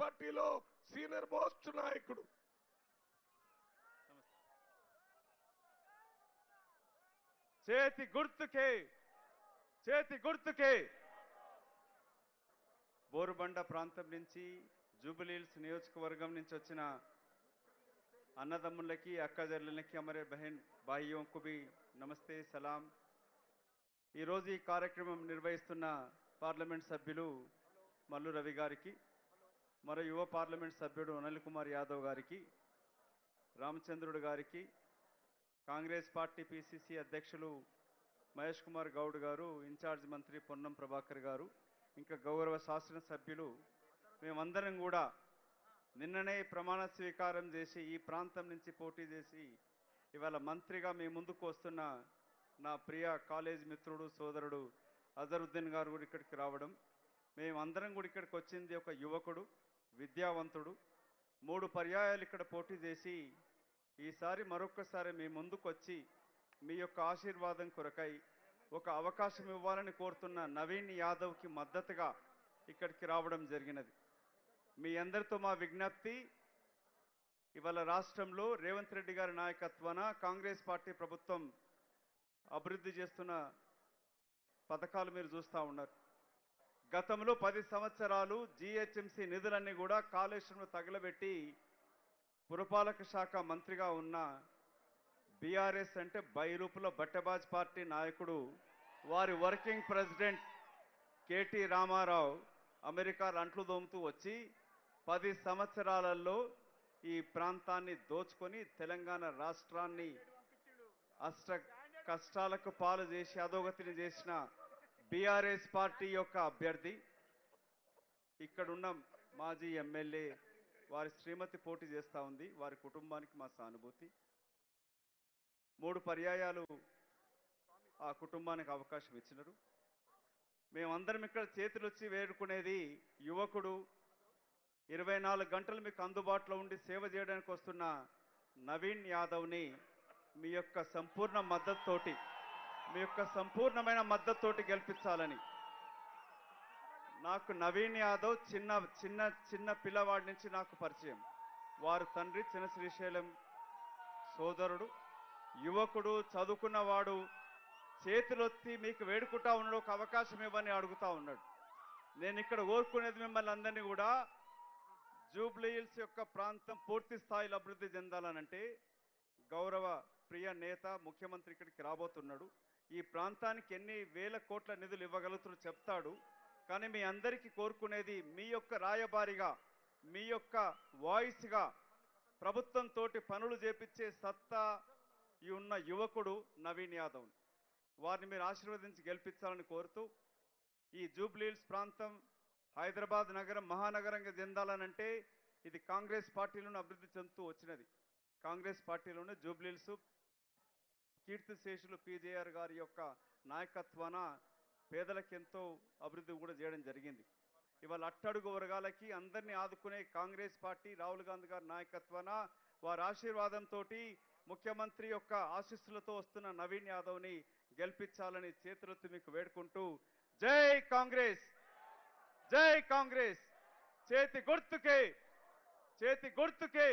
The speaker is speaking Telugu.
పార్టీలో సీనియర్ మోస్ట్ నాయకుడు. చేతి గుర్తుకే బోరుబండ ప్రాంతం నుంచి జూబిలీహిల్స్ నియోజకవర్గం నుంచి వచ్చిన అన్నదమ్ములకి అక్కజల్లులకి हमारे बहन भाइयों को भी నమస్తే సలాం. ఈరోజు ఈ కార్యక్రమం నిర్వహిస్తున్న పార్లమెంట్ సభ్యులు మల్లు రవి గారికి, మరో యువ పార్లమెంట్ సభ్యుడు అనిల్ కుమార్ యాదవ్ గారికి, రామచంద్రుడు గారికి, కాంగ్రెస్ పార్టీ పిసిసి అధ్యక్షులు మహేష్ కుమార్ గౌడ్ గారు, ఇన్ఛార్జ్ మంత్రి పొన్నం ప్రభాకర్ గారు, ఇంకా గౌరవ శాసన సభ్యులు, మేమందరం కూడా నిన్ననే ప్రమాణ స్వీకారం చేసి ఈ ప్రాంతం నుంచి పోటీ చేసి ఇవాళ మంత్రిగా మీ ముందుకు వస్తున్న నా ప్రియ కాలేజ్ మిత్రుడు సోదరుడు అజరుద్దీన్ గారు కూడా ఇక్కడికి రావడం, మేమందరం కూడా ఇక్కడికి వచ్చింది ఒక యువకుడు, విద్యావంతుడు, 3 పర్యాయాలు ఇక్కడ పోటీ చేసి ఈసారి మరొక్కసారి మీ ముందుకు వచ్చి మీ యొక్క ఆశీర్వాదం కొరకై ఒక అవకాశం ఇవ్వాలని కోరుతున్న నవీన్ యాదవ్కి మద్దతుగా ఇక్కడికి రావడం జరిగినది. మీ అందరితో మా విజ్ఞప్తి, ఇవాళ రాష్ట్రంలో రేవంత్ రెడ్డి గారి నాయకత్వాన కాంగ్రెస్ పార్టీ ప్రభుత్వం అభివృద్ధి చేస్తున్న పథకాలు మీరు చూస్తూ ఉన్నారు. గతంలో 10 సంవత్సరాలు జిహెచ్ఎంసీ నిధులన్నీ కూడా కాళేశ్వరంలో తగలబెట్టి పురపాలక శాఖ మంత్రిగా ఉన్న బీఆర్ఎస్ అంటే బైరూపుల బట్టబాజ్ పార్టీ నాయకుడు, వారి working president KT Rama Rao America అంట్లు దోముతూ వచ్చి 10 సంవత్సరాలలో ఈ ప్రాంతాన్ని దోచుకొని తెలంగాణ రాష్ట్రాన్ని అష్ట కష్టాలకు పాలు చేసి అధోగతిని చేసిన బీఆర్ఎస్ పార్టీ యొక్క అభ్యర్థి, ఇక్కడున్న మాజీ ఎమ్మెల్యే వారి శ్రీమతి పోటీ చేస్తూ ఉంది. వారి కుటుంబానికి మా సానుభూతి. 3 పర్యాయాలు ఆ కుటుంబానికి అవకాశం ఇచ్చినారు. మేమందరం ఇక్కడ చేతులు వచ్చి వేడుకునేది యువకుడు, 24 గంటలు మీకు అందుబాటులో ఉండి సేవ చేయడానికి వస్తున్న నవీన్ యాదవ్ని మీ యొక్క సంపూర్ణ మద్దతుతోటి, మీ యొక్క సంపూర్ణమైన మద్దతుతోటి గెలిపించాలని. నాకు నవీన్ యాదవ్ చిన్న పిల్లవాడి నుంచి నాకు పరిచయం. వారి తండ్రి చిన్న శ్రీశైలం సోదరుడు, యువకుడు, చదువుకున్నవాడు, చేతులొత్తి మీకు వేడుకుంటా ఉన్నాడు, ఒక అవకాశం ఇవ్వని అడుగుతా ఉన్నాడు. నేను ఇక్కడ కోరుకునేది మిమ్మల్ని అందరినీ కూడా, జూబ్లీహిల్స్ యొక్క ప్రాంతం పూర్తి స్థాయిలో అభివృద్ధి చెందాలనంటే గౌరవ ప్రియ నేత ముఖ్యమంత్రి ఇక్కడికి రాబోతున్నాడు. ఈ ప్రాంతానికి ఎన్ని వేల కోట్ల నిధులు ఇవ్వగలుగుతారో చెప్తాడు. కానీ మీ అందరికీ కోరుకునేది, మీ యొక్క రాయబారిగా, మీ యొక్క వాయిస్గా ప్రభుత్వంతో పనులు చేపించే సత్తా ఉన్న యువకుడు నవీన్ యాదవ్. వారిని మీరు ఆశీర్వదించి గెలిపించాలని కోరుతూ, ఈ జూబ్లీహిల్స్ ప్రాంతం హైదరాబాద్ నగరం మహానగరంగా చెందాలనంటే ఇది కాంగ్రెస్ పార్టీలోనే అభివృద్ధి చెందుతూ వచ్చినది. కాంగ్రెస్ పార్టీలోనే జూబ్లీహిల్స్ కీర్తిశేషులు పీజేఆర్ గారి యొక్క నాయకత్వాన పేదలకు ఎంతో అభివృద్ధి కూడా చేయడం జరిగింది. ఇవాళ అట్టడుగు వర్గాలకి అందరినీ ఆదుకునే కాంగ్రెస్ పార్టీ రాహుల్ గాంధీ గారి నాయకత్వాన వారి ఆశీర్వాదంతో ముఖ్యమంత్రి యొక్క ఆశీస్సులతో వస్తున్న నవీన్ యాదవ్ని గెలిపించాలని చేతులెత్తి మీకు వేడుకుంటూ, జై కాంగ్రెస్, జై కాంగ్రెస్, చేతి గుర్తుకే